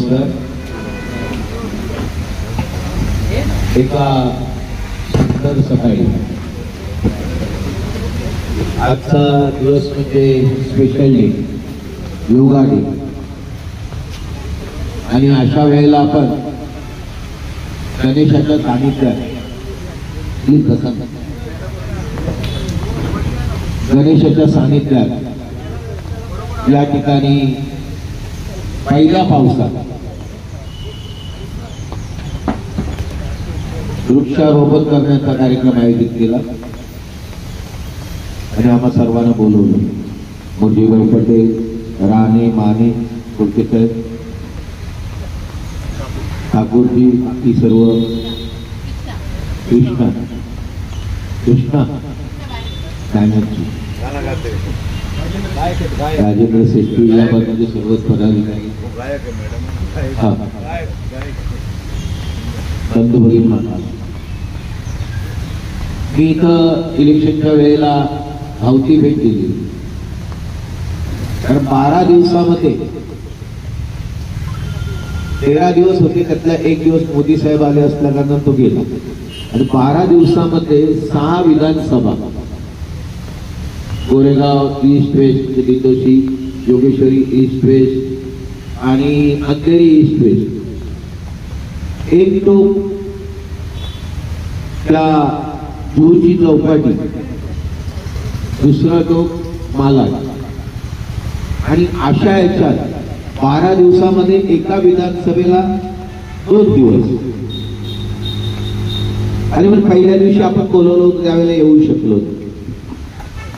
नमस्कार. एका सुंदर सकाळी आजचा दिवस म्हणजे स्पेशल डे, योगा डे, आणि अशा वेळेला आपण गणेशाच्या सानिध्यात गणेशाच्या सानिध्यात या ठिकाणी पहिल्या पावसात वृक्षारोपण करण्याचा कार्यक्रम आयोजित केला आणि आम्हा सर्वांना बोलवलं. मुरजीभाई पटेल, राणे, माने, कुलकेसाहेब, ठाकूरजी, बाकी सर्व, कृष्णा नायकजी, राजेंद्र शेट्टी या बाजूचे सर्वच पदाधिकारी, बंधू भगिनी, मी इथं इलेक्शनच्या वेळेला धावती भेट दिली. कारण 12 दिवसामध्ये 13 दिवस होते, त्यातला एक दिवस मोदी साहेब आले असल्याकारणाने तो गेला. आणि 12 दिवसामध्ये 6 विधानसभा, गोरेगाव ईस्ट वेस्ट, दितोशी, योगेश्वरी ईस्ट वेस्ट आणि अंधेरी ईस्ट वेस्ट, एक टोक त्या जुहूची चौपाटी, दुसरा टोक मालाड. आणि अशा याच्यात 12 दिवसामध्ये एका विधानसभेला 2 दिवस. आणि मग पहिल्या दिवशी आपण बोलवलं होतं त्यावेळेला येऊ शकलो,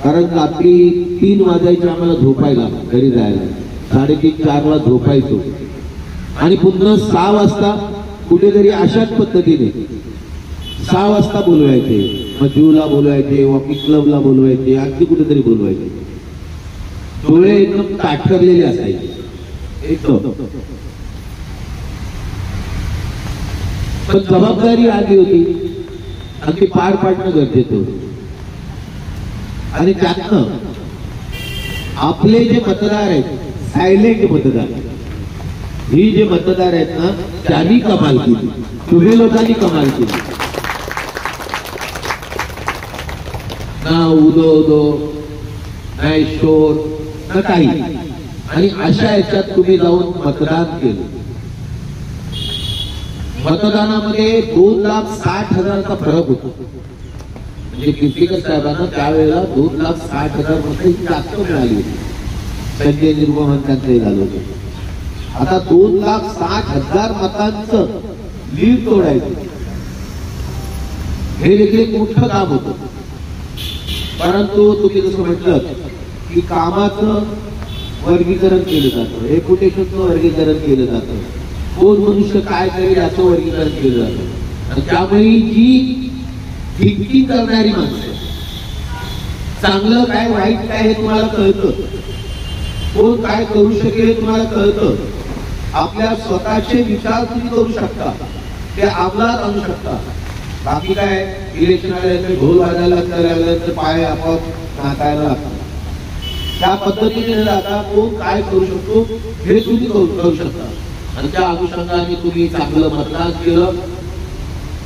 कारण रात्री 3 वाजायचे आम्हाला झोपायला, घरी जायला 3:30-4ला झोपायचो आणि पुन्हा 6 वाजता कुठेतरी अशाच पद्धतीने 6 वाजता बोलवायचे, मग जूला बोलवायचे, वॉकिंग क्लबला बोलवायचे, अगदी कुठेतरी बोलवायचे. डोळे एकदम ताठरलेले असायचे एकदम. पण जबाबदारी आली होती आणि ती पार पाडणं गरजेचं होतं. आणि त्यातनं आपले जे मतदार आहेत, सायलेंट मतदार, ही जे मतदार आहेत ना, त्यांनी कमाल केली, तुम्ही लोकांनी कमाल केली. ना उदो उदो, नाही शोर, न काही. आणि अशा याच्यात तुम्ही जाऊन मतदान केलं. मतदानामध्ये 2,60,000चा फरक होता. म्हणजे कीर्तिकर साहेबांना त्यावेळेला 2,60,000 मतं जास्त मिळाली होती. संजय निर्गोहन त्यांचं झालं होतं. आता 2,60,000 मतांचं लीड तोडायचं, हे देखील एक मोठं काम होतं. परंतु तुम्ही जसं म्हटलं की कामाचं वर्गीकरण केलं जातं, रेप्युटेशनचं वर्गीकरण केलं जातं, कोण मनुष्य काय करेल याचं वर्गीकरण केलं जातं. आणि त्यामुळे जी थिंकिंग करणारी माणसं, चांगलं काय वाईट काय हे तुम्हाला कळतं, कोण काय करू शकेल हे तुम्हाला कळतं. आपल्या स्वतःचे विचार तुम्ही करू शकता, ते अंमलात आणू शकता. बाकी काय इलेक्शन आल्यानंतर ढोल वाजायला लागल्यानंतर पाय आपोआप नाचायला लागतात. त्या पद्धतीने आता कोण काय करू शकतो हे तुम्ही करू शकता. आणि त्या अनुषंगाने तुम्ही चांगलं मतदान केलं.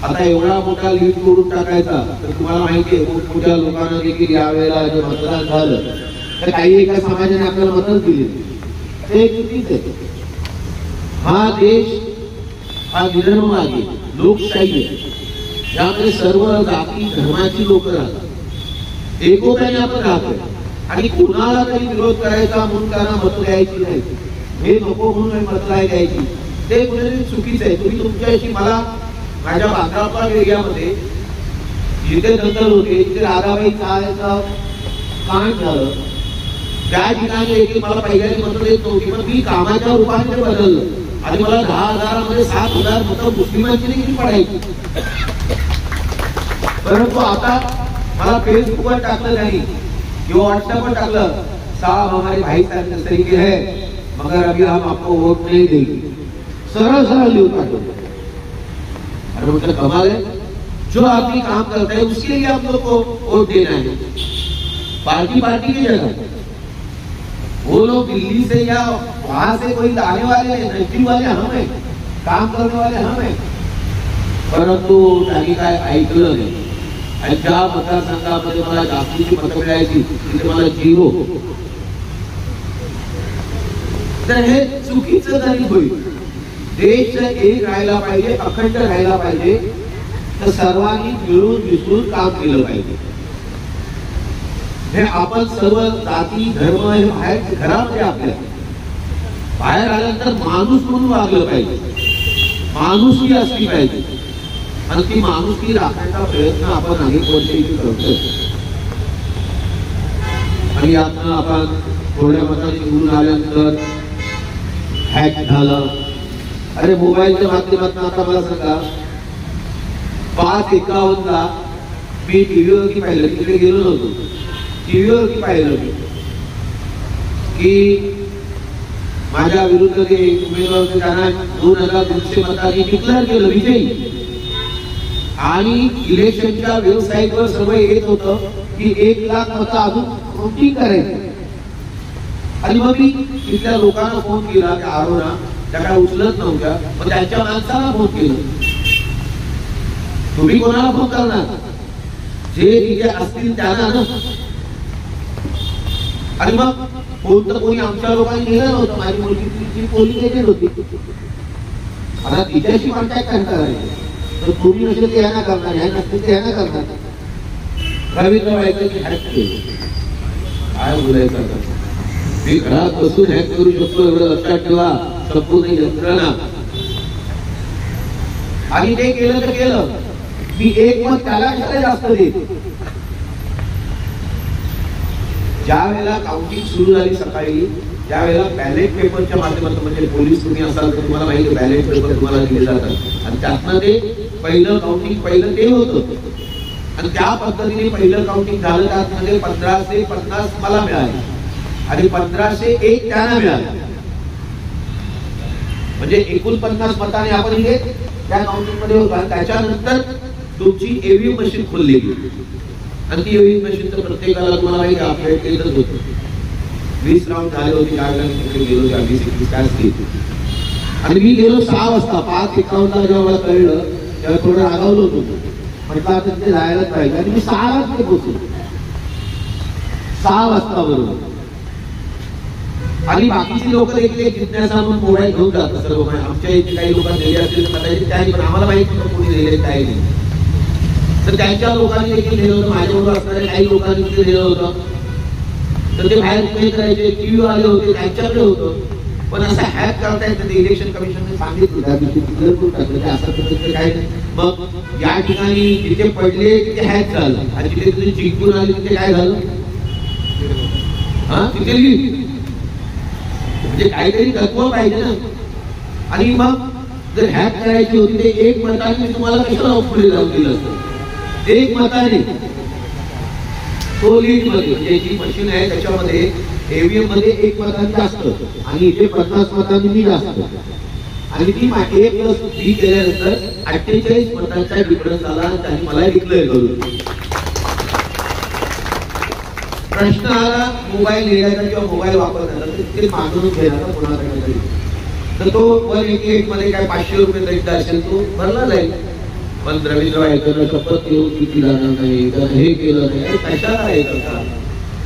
आता एवढा मोठा लीड तोडून टाकायचा, तर तुम्हाला माहिती आहे मोठ्या लोकांना देखील यावेळेला जे मतदान झालं तर काही एका समाजाने आपल्याला मतच दिली, ते चुकीच आहे. हा देश हा निधर्मवादी लोकशाही आहे, यामध्ये सर्व जाती धर्माची लोक राहतात, एकोप्याने आपण राहतोय. आणि कुणाला तरी विरोध करायचा म्हणून त्यांना मत द्यायची नाही, हे नको म्हणून मत द्यायची, ते कुठेतरी चुकीचं आहे. तुम्ही तुमच्याशी, मला माझ्या बांधापा एरियामध्ये जिथे दंगल होते, तिथे राधाबाई चाळेचं कांड झालं, त्या ठिकाणी देखील मला पहिल्यांदा मतं देत नव्हती, पण मी कामाच्या रूपाने ते बदललं आणि मला 10,000मध्ये 7,000 मतं मुस्लिमांची देखील पडायची. परंतु आता मला फेसबुकवर टाकलं नाही किंवा व्हॉट्सअपवर टाकलं, साहब हमारे भाई साहब इस तरीके है मगर अभी हम आपको वोट नहीं देंगे, सरळ सरळ लिहून टाकलं. अरे मतलब कमाल है, जो आदमी काम करता है उसके लिए आप लोग को वोट देना है, पार्टी की जगह वो लोग दिल्ली से या वहां से कोई आने वाले नजदीक वाले हम है, काम करने वाले हम है, परंतु त्यांनी काय ऐकलं नाही. आणि ज्या मतदारसंघामध्ये मला जास्तीची मतं मिळायची तिथे मला 0. तर हे चुकीचं जरी होईल, देश एक राहायला पाहिजे, अखंड राहायला पाहिजे, तर सर्वांनी मिळून मिसळून काम केलं पाहिजे. हे आपण सर्व जाती धर्म हे बाहेर घरामध्ये आपल्या बाहेर आल्यानंतर माणूस म्हणून वागलं पाहिजे, माणुसकी असली पाहिजे. आणि ती माणुसकी राखण्याचा प्रयत्न आपण अनेक वर्ष इथे करतोय. आणि यातनं आपण थोड्या मताने निवडून आल्यानंतर हॅक झालं. अरे मोबाईलच्या माध्यमातून आता मला सांगा, 5:51 मी टीव्हीवरती पाहिलं, तिकडे गेलो नव्हतो, टीव्हीवरती पाहिलं की माझ्या विरुद्ध जे उमेदवार होते त्यांना 2200 मतांनी डिक्लेअर केलं विजयी. आणि इलेक्शनच्या वेबसाईटवर सर्व येत होतं की 1 लाख मतं अजून काउंटिंग करायची. आणि मग मी तिथल्या लोकांना फोन केला, त्या आरोना त्या काय उचलत नव्हत्या, पण त्यांच्या माणसाला फोन केलं. तुम्ही कोणाला फोन करणार, जे तिथे असतील त्यांना ना. आणि मग फोन तर कोणी आमच्या लोकांनी केलं नव्हतं. माझी मुलगी पोलीस एजंट होती, आता तिच्याशी कॉन्टॅक्ट करायचं. तर तुम्ही नसेल ते ह्यांना करणार, ह्या नसतील ते ह्यांना करणार. रवींद्र वायकरची हॅक केली, काय बोलायचं. मी घरात बसून हॅक करू शकतो एवढं लक्षात ठेवा, संपूर्ण यंत्रणा. आणि ते केलं तर केलं. मी एक मत त्याला जास्त देत. ज्या वेळेला काउंटिंग सुरू झाली सकाळी, त्यावेळेला बॅलेट पेपरच्या माध्यमातून, म्हणजे पोलीस तुम्ही असाल तर तुम्हाला माहिती, बॅलेट पेपर तुम्हाला दिले जातात आणि त्यातनं ते पहिलं काउंटिंग पहिलं ते होतं. आणि त्या पद्धतीने पहिलं काउंटिंग झालं. त्यामध्ये 1550 मला मिळाले आणि 1501 त्यांना मिळाले. म्हणजे 49 मताने आपण इथे त्या काउंटिंग मध्ये होतो. आणि त्याच्यानंतर तुमची ईव्हीएम मशीन खोलली गेली. आणि ती ईव्हीएम मशीन तर प्रत्येकाला तुम्हाला माहिती आपल्या केंद्रच होतं. 20 राऊंड झाले होते, त्यावेळेला तिकडे गेलो, 20-21 तास घेतली. आणि मी गेलो 6 वाजता. 5:51 जेव्हा मला कळलं तेव्हा थोडं रागावलो होतो, म्हटलं आता तिथे जायलाच पाहिजे. आणि मी 6 वाजता पोहोचलो, 6 वाजता बरोबर. आणि बाकीची लोक देखील जिज्ञासा म्हणून मोबाईल घेऊन जातात सर्व. आमच्या इथे काही लोकांना दिले असतील कदाचित त्याही, पण आम्हाला माहित नव्हतं कोणी दिले काय नाही. तर त्यांच्या लोकांनी देखील दिलं होतं, माझ्याबरोबर असणाऱ्या काही लोकांनी तिथे दिलं होतं. तर ते बाहेर काही करायचे, टीव्ही आले होते, त्यांच्याकडे होतं. पण असं हॅक करता येतं, ते इलेक्शन कमिशनने सांगितलं त्या दिवशी डिक्लेअर करून टाकलं की असं पद्धतीचं काय नाही. मग या ठिकाणी जिथे पडले तिथे हॅक झालं, आणि जिथे तुम्ही जिंकून आले तिथे काय झालं, हा तिथे म्हणजे काहीतरी तत्व पाहिजे ना. आणि मग जर हॅक करायची होती ते 1 मताने तुम्हाला कशाला पुढे जाऊन दिलं असतं. 1 मताने तो लीड मध्ये, म्हणजे जी मशीन आहे त्याच्यामध्ये ईव्हीएम मध्ये 1 मतांनी जास्त आणि इथे 50 मतांनी मी जास्त. आणि ती A+B केल्यानंतर 48 मतांचा डिफरन्स आला. त्यांनी मला डिक्लेअर करून. प्रश्न आला मोबाईल लिहायचा किंवा मोबाईल वापरण्याचा, ते मागून घेण्याचा कोणाकडे. तर तो 188 मध्ये काय 500 रुपये दरिद्र असेल तो भरला जाईल. पण रवींद्र वायकरला शपथ घेऊन किती जाणार नाही, तर हे केलं नाही. कशाला हे करता,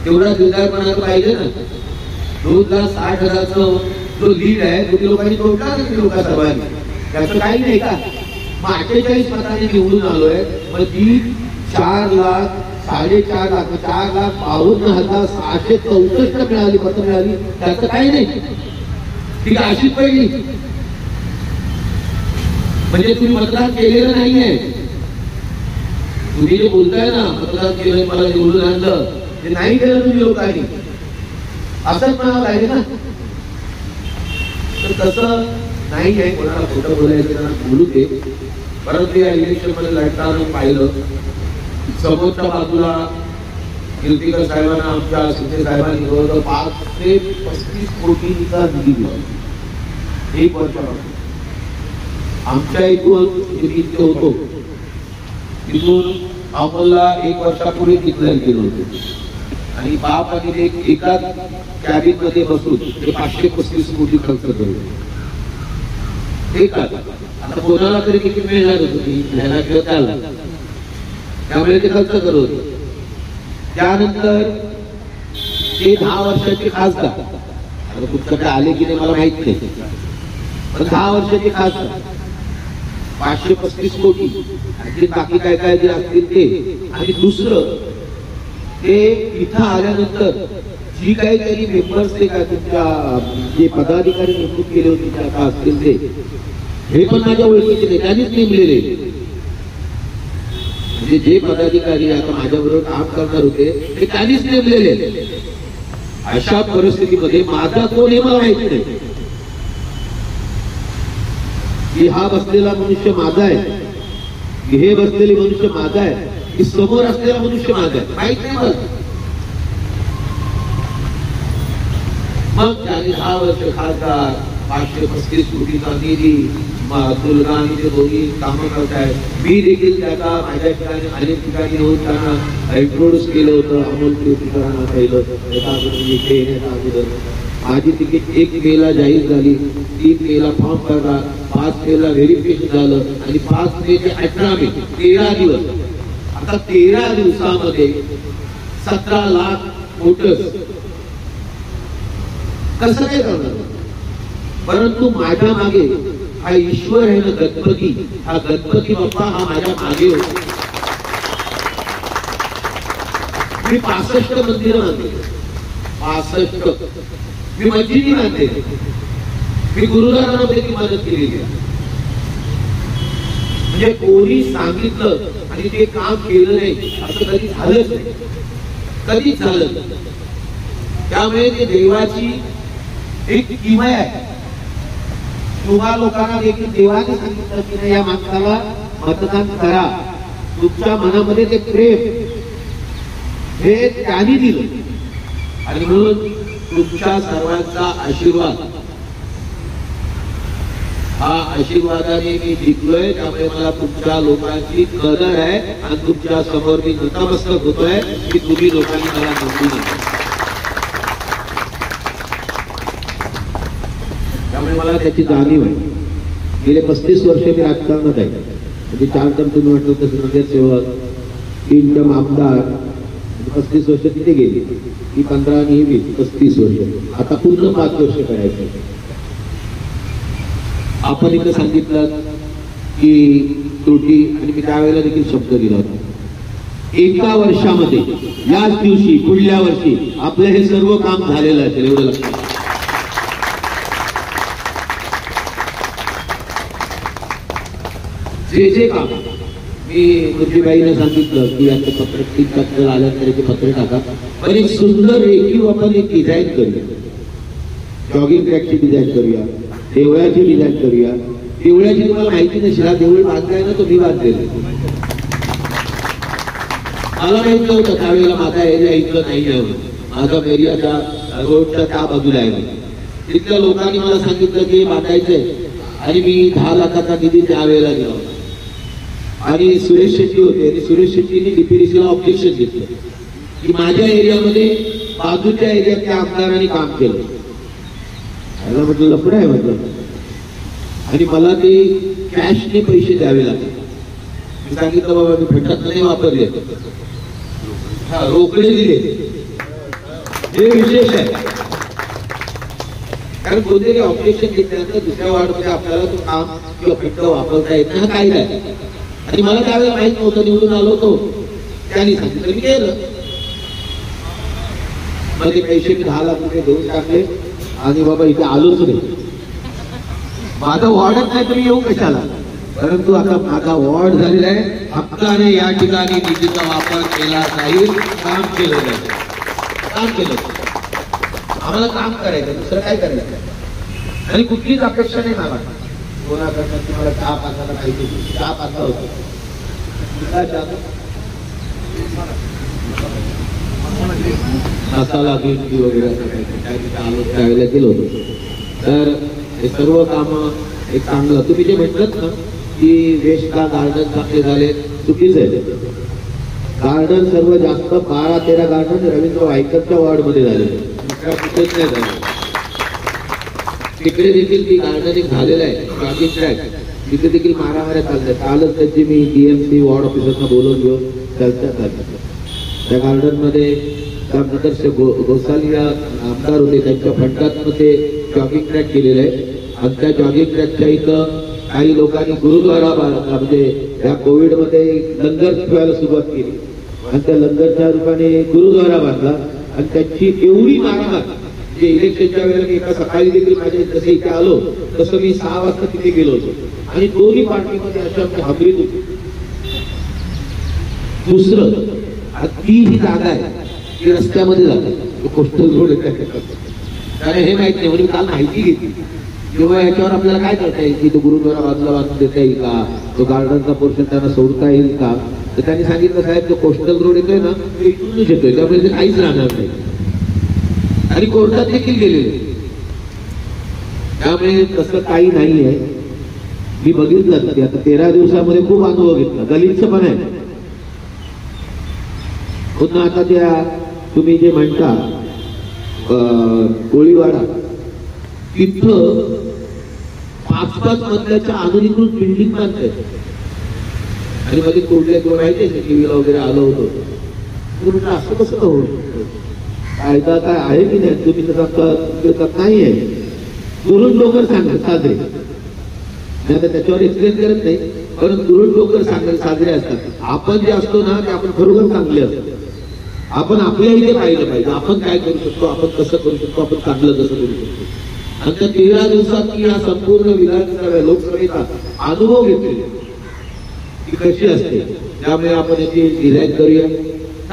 तेवढा दिलदारपणा पाहिजे ना. 2,60,000चा जो लीड आहे तो लोकांनी तोडला ना, लोक सर्वांनी, त्याचं काही नाही का. मग 48 मतांनी निवडून आलोय. मग ती 4 लाख 4.5 लाख 4,52,664 मिळाली, मतं मिळाली, त्याचं काही नाही. ती अशीच पहिली. म्हणजे तुम्ही मतदान केलेलं नाहीये. तुम्ही जे बोलताय ना मतदान केलं, मला निवडून आणलं, ते नाही केलं तुम्ही लोकांनी, असंच म्हणावं लागेल ना. तर तसं नाही आहे. कोणाला खोटं बोलायचं बोलू दे. परंतु या इलेक्शन मध्ये लढताना पाहिलं, समोरच्या बाजूला कीर्तिकर साहेबांना, आमच्या शिंदे साहेबांनी जवळजवळ 5 ते 35 कोटींचा निधी दिला 1 वर्षापासून. आमच्या इथून जिथे होतो तिथून आम्हाला 1 वर्षापूर्वी डिक्लेअर केलं होतं. आणि बाप आणि लेक एकाच कॅबिन मध्ये बसून ते 535 कोटी खर्च करू एकाच. आता कोणाला तरी किती मिळणार होती ह्याला खेळताला, त्यामुळे ते खर्च करत होते. त्यानंतर ते 10 वर्षाचे खासदार, आता तुमच्याकडे आले की नाही मला माहित नाही, पण 10 वर्षाचे खासदार 535 कोटी आणखी बाकी काय काय जे असतील ते. आणि दुसरं ते इथं आल्यानंतर जी काही त्यांनी मेंबर्स ते काय तुमच्या जे पदाधिकारी नेमणूक केले होते ते आता असतील ते, हे पण माझ्या ओळखीचे नाही, त्यांनीच नेमलेले. म्हणजे जे पदाधिकारी आता माझ्याबरोबर काम करणार होते ते त्यांनीच नेमलेले. अशा परिस्थितीमध्ये माझा कोण हे मला माहिती नाही की हा बसलेला मनुष्य माझा आहे, की हे बसलेले मनुष्य माझा आहे, की समोर असलेला मनुष्य माझा आहे, माहित नाही मला. मग त्याने 10 वर्ष खासदार 535 कोटीचा निधी तुलना आणि ते दोन्ही कामं करतायत. मी देखील त्याचा माझ्या ठिकाणी अनेक ठिकाणी होऊन त्यांना इंट्रोड्यूस केलं होतं. अमोल कीर्तीकरांना पहिलं इथे येण्याच्या अगोदर माझी तिकीट 1 मेला जाहीर झाली, 3 मेला फॉर्म भरला, 5 मेला व्हेरिफिकेशन झालं आणि 5 मे ते 18 मे 13 दिवस. आता 13 दिवसामध्ये 17 लाख वोटर्स कसं काय करणार. परंतु माझ्या मागे हा ईश्वर आहे ना, गणपती, हा गणपती बाप्पा हा माझ्या मागे होता. मी 65 मंदिरं बांधले, 65 मी मस्जिदी बांधले, मी गुरुद्वारांना देखील मदत केलेली आहे. म्हणजे कोणी सांगितलं आणि ते काम केलं नाही असं कधी झालंच नाही, कधीच झालं नाही. त्यामुळे ते देवाची एक किमया आहे. तुम्हा लोकांना देखील देवाने सांगितलं की नाही या माणसाला मतदान करा. तुमच्या मनामध्ये ते प्रेम हे त्यांनी दिलं आणि म्हणून तुमच्या सर्वांचा आशीर्वाद, हा आशीर्वादाने मी जिंकलोय. त्यामुळे मला तुमच्या लोकांची कदर आहे आणि तुमच्या समोर मी नतमस्तक होतोय की तुम्ही लोकांनी मला निवडून दिलं. त्यामुळे मला त्याची जाणीव आहे. गेले 35 वर्ष मी राजकारणात आहे. म्हणजे 4 टर्म तुम्ही म्हटलं तसं नगरसेवक, 3 टर्म आमदार, 35 वर्ष तिथे गेली. ही 15 आणि 20 35 वर्ष. आता पूर्ण 5 वर्ष करायचं. आपण इथं सांगितलं की त्रुटी, आणि मी त्यावेळेला देखील शब्द दिला होता, 1 वर्षामध्ये याच दिवशी पुढल्या वर्षी आपलं हे सर्व काम झालेलं असेल, एवढं लक्षात. जे काम मी तुझीबाईने सांगितलं की याचं पत्र 3 पत्र आल्यानंतर ते पत्र टाका, पण एक सुंदर रेखीव आपण एक डिझाईन करूया. जॉगिंग ट्रॅकची डिझाईन करूया, देवळाची डिझाईन करूया. देवळाची तुम्हाला माहिती नसेल, हा देऊळ बांधलाय ना तो मी बांधलेला. मला माहित नव्हतं त्यावेळेला माझा एरिया इथलं नाही आहे, माझा एरियाच्या रोडच्या त्या बाजूला आहे. तिथल्या लोकांनी मला सांगितलं की हे बांधायचंय आणि मी 10 लाखाचा निधी त्यावेळेला दिला होता. आणि सुरेश शेट्टी होते आणि सुरेश शेट्टीने डीपीडीसीला ऑब्जेक्शन घेतलं की माझ्या एरियामध्ये बाजूच्या एरियात त्या आमदारांनी काम केलं. त्याला म्हटलं लफड आहे म्हटलं, आणि मला ते कॅशने पैसे द्यावे लागले. मी सांगितलं बाबा मी फटात नाही वापरले, रोकडे दिले. हे विशेष आहे, कारण कोणतरी ऑब्जेक्शन घेतल्यानंतर दुसऱ्या वार्डमध्ये आपल्याला तो काम किंवा फट वापरता येत नाही, हा कायदा आहे. आणि मला त्यावेळेला माहित नव्हतं, निवडून आलो होतो, त्यांनी सांगितलं, मी केलं. मग ते पैसे मी 10 लाख रुपये देऊन टाकले आणि बाबा इथे आलोच नाही. माझा वॉर्डच नाही तर मी येऊ कशाला. परंतु आता माझा वॉर्ड झालेला आहे, हक्काने या ठिकाणी निधीचा वापर केला जाईल. काम केलं जाईल, काम केलं. आम्हाला काम करायचं, दुसरं काय करायचं. आणि कुठलीच अपेक्षा नाही मला कोणाकडनं की मला चहा पाजायला पाहिजे. चहा पाजला होतो, मसाला गिरणी वगैरे आलो त्यावेळेला गेलो होतो. तर हे सर्व कामं एक चांगलं, तुम्ही जे म्हटलं ना की वेस्ट का गार्डन चांगले झाले, चुकीचं आहे. गार्डन सर्व जास्त 12-13 गार्डन रवींद्र वायकरच्या वॉर्डमध्ये झाले, कुठेच नाही झाले. तिकडे देखील ती गार्डनिंग झालेलं आहे, जॉगिंग ट्रॅक तिथे देखील मारामाऱ्या चालल्या. कालच त्याची मी DMC वॉर्ड ऑफिसरना बोलवून घेऊन चर्चा झाली. त्या गार्डनमध्ये त्यानंतर गोसाली या आमदार होते, त्यांच्या फंडातनं ते जॉगिंग ट्रॅक केलेलं आहे. आणि त्या जॉगिंग ट्रॅकच्या इथं काही लोकांनी गुरुद्वारा बांधला, म्हणजे या कोविडमध्ये लंगर ठेवायला सुरुवात केली आणि त्या लंगरच्या रूपाने गुरुद्वारा बांधला. आणि त्याची एवढी मारामार, जे इलेक्शनच्या वेळेला मी एका सकाळी देखील माझ्या जसं इथे आलो तसं मी 6 वाजता तिथे गेलो होतो आणि दोन्ही पार्टीमध्ये अशा हबरीत होती. दुसरं, ती ही जागा आहे ती रस्त्यामध्ये जाते, कोस्टल रोड कारण हे माहित नाही, म्हणजे काल माहिती घेतली तेव्हा याच्यावर आपल्याला काय करता येईल की तो गुरुद्वारा बाजूला बांधून देता येईल का, तो गार्डनचा पोर्शन त्यांना सोडता येईल का. तर त्यांनी सांगितलं साहेब तो कोस्टल रोड येतोय ना तो इथूनच येतोय, त्यामुळे ते काहीच राहणार नाही. आणि कोर्टात देखील गेलेले, त्यामुळे तसं काही नाही आहे. मी बघितलं की आता 13 दिवसामध्ये खूप अनुभव घेतला, दलितचं पण आहे. पुन्हा आता त्या तुम्ही जे म्हणता कोळीवाडा, तिथं 5-5 मजल्याच्या आधुनिकृत बिल्डिंग बांधताय आणि मध्ये कोडल्या किंवा माहिती टीव्हीला वगैरे आलं होतं. असं कसं होऊ शकतं, कायदा काय आहे की नाही, तुम्ही तसा नाही आहे. दुरुण डोकर सांगत साजरे, आता त्याच्यावर एक्सप्लेन करत नाही, कारण दुरुण डोकर साजरे असतात. आपण जे असतो ना ते आपण खरोखर चांगले असतो. आपण आपल्या इथे पाहिलं पाहिजे, आपण काय करू शकतो, आपण कसं करू शकतो, आपण चांगलं कसं करू शकतो. आणि त्या 13 दिवसात या संपूर्ण विधानसभा लोकसभेचा अनुभव घेतले ती कशी असते. त्यामुळे आपण याची डिझाईन करूया,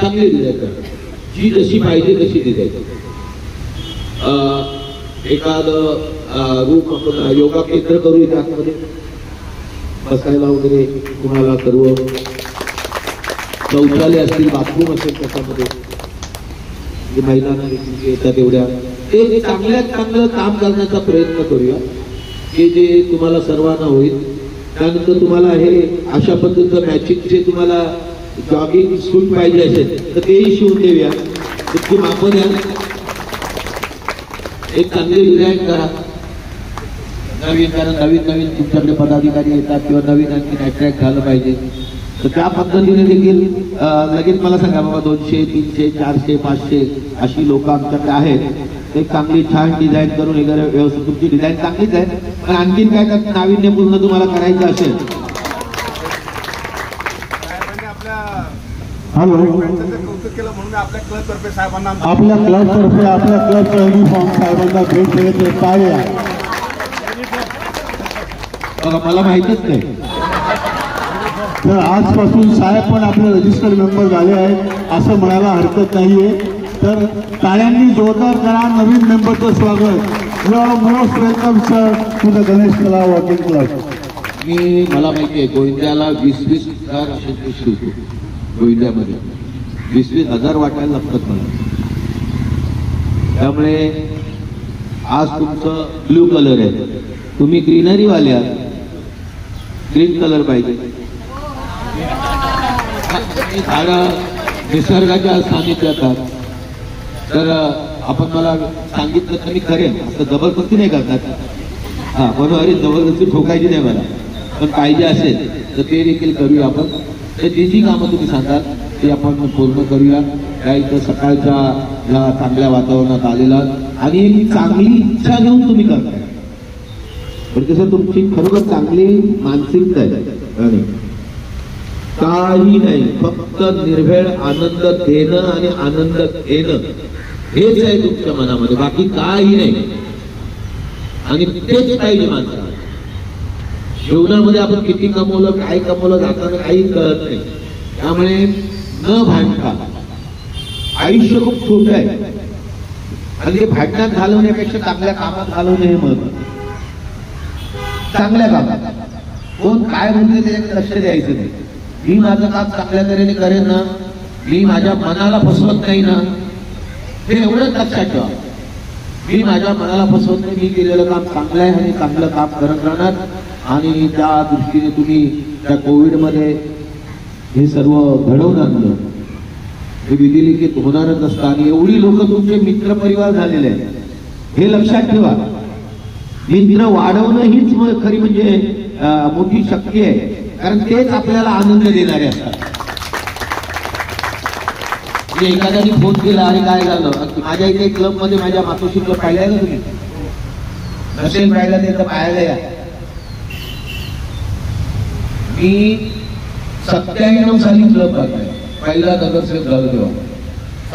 चांगली डिझाईन करूया, जी जशी पाहिजे तशी डिझाईन. एखादं रूप आपण योगा केंद्र करू, त्यामध्ये बसायला वगैरे तुम्हाला सर्व शौचालय असतील, बाथरूम असेल, त्याच्यामध्ये जे महिलांना येतात एवढ्या ते चांगल्यात चांगलं काम करण्याचा प्रयत्न करूया की जे तुम्हाला सर्वांना होईल. त्यानंतर तुम्हाला हे अशा पद्धतीचं मॅचिंगचे तुम्हाला जॉगिंग सूट पाहिजे असेल तर तेही शिवून देऊया. तुमची मापं द्या, एक चांगली डिझाईन करा. नवीन, कारण नवीन तुमच्याकडे पदाधिकारी येतात किंवा नवीन आणखी अट्रॅक्ट झालं पाहिजे, तर त्या पद्धतीने देखील लगेच मला सांगा बाबा 200, 300, 400, 500 अशी लोक आमच्याकडे आहेत. एक चांगली छान डिझाईन करून वगैरे व्यवस्थित, तुमची डिझाईन चांगलीच आहे पण आणखीन काय त्यात नाविन्यपूर्ण तुम्हाला करायचं असेल. हॅलो, कौतुक केलं म्हणून आपल्या क्लबतर्फे आपल्या क्लबचा युनिफॉर्म साहेबांना भेट देण्याचे कार्य मला माहितीच नाही. तर आजपासून साहेब पण आपले रजिस्टर्ड मेंबर झाले आहेत असं म्हणायला हरकत नाहीये. तर टाळ्यांनी जोरदार करा नवीन मेंबरचं स्वागत. You are most welcome sir to the Ganesh Kala walking club. मला माहिती आहे गोविंद्याला 20-20 हजार असे होतो. गोविंद्यामध्ये 20-20 हजार वाटायला लागतात मला. त्यामुळे आज तुमचं ब्लू कलर आहे, तुम्ही ग्रीनरी वाले आहात, ग्रीन कलर पाहिजे. झाडं निसर्गाच्या सानिध्यात येतात. तर आपण मला सांगितलं तर मी करेन, असं जबरदस्ती नाही करतात. हा बरोबर, अरे जबरदस्ती ठोकायची नाही मला, पण पाहिजे असेल तर ते देखील करूया आपण. तर जी कामं तुम्ही सांगाल ते आपण पूर्ण करूया. त्या इथं सकाळच्या या चांगल्या वातावरणात आलेला आणि एक चांगली इच्छा घेऊन तुम्ही करताय, म्हणजे कसं तुमची खरोखर चांगली मानसिकता आहे. काही नाही, फक्त निर्भेळ आनंद देणं आणि आनंद घेणं हेच आहे तुमच्या मनामध्ये, बाकी काही नाही. आणि तेच पाहिजे माणसाला. जीवनामध्ये आपण किती कमवलं, काय कमवलं, जाताना काही कळत नाही. त्यामुळे न भांडता, आयुष्य खूप छोटं आहे आणि ते भांडणात घालवण्यापेक्षा चांगल्या कामात घालवणं हे महत्त्वाचं. चांगल्या कामात कोण काय म्हणते त्याच्याकडे लक्ष द्यायचं नाही. मी माझं काम चांगल्या तऱ्हेने करेन ना, मी माझ्या मनाला फसवत नाही ना, हे एवढंच लक्षात ठेवा. मी माझ्या मनाला फसवत नाही, मी केलेलं काम चांगलं आहे आणि चांगलं काम करत राहणार. आणि त्या दृष्टीने तुम्ही त्या कोविडमध्ये हे सर्व घडवून आणलं हे विधिलिखित होणारच असतं आणि एवढी लोक तुमचे मित्र परिवार झालेले आहेत हे लक्षात ठेवा. मित्र वाढवणं हीच खरी म्हणजे मोठी शक्ती आहे, कारण तेच आपल्याला आनंद देणारे असतात. एखाद्याने फोन केला अरे काय झालं, माझ्या इथे क्लब मध्ये माझ्या मातोश्री क्लब पाहिलाय का तुम्ही? नसेल पाहिला त्याचं पाहायला या. मी 97 साली क्लब पाहिला, पहिला नगरसेवक झालो तेव्हा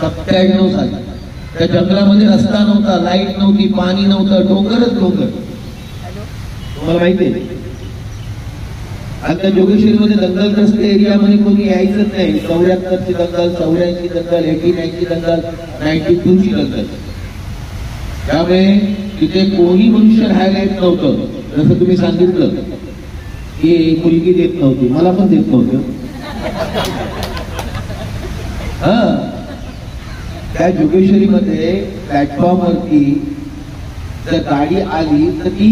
97 साली. त्या जंगलामध्ये रस्ता नव्हता, लाईट नव्हती, पाणी नव्हतं, डोंगरच डोंगर. तुम्हाला माहिती आहे आता जोगेश्वरीमध्ये दंगलग्रस्त एरियामध्ये कोणी यायचंच नाही. 74ची दंगल, 84ची दंगल, 89ची दंगल, 92ची दंगल. त्यामुळे तिथे कोणी मनुष्य राहायला येत नव्हतं. जसं तुम्ही सांगितलं की मुलगी देत नव्हती, मला पण देत नव्हतं. त्या जोगेश्वरीमध्ये प्लॅटफॉर्मवरती जर गाडी आली तर ती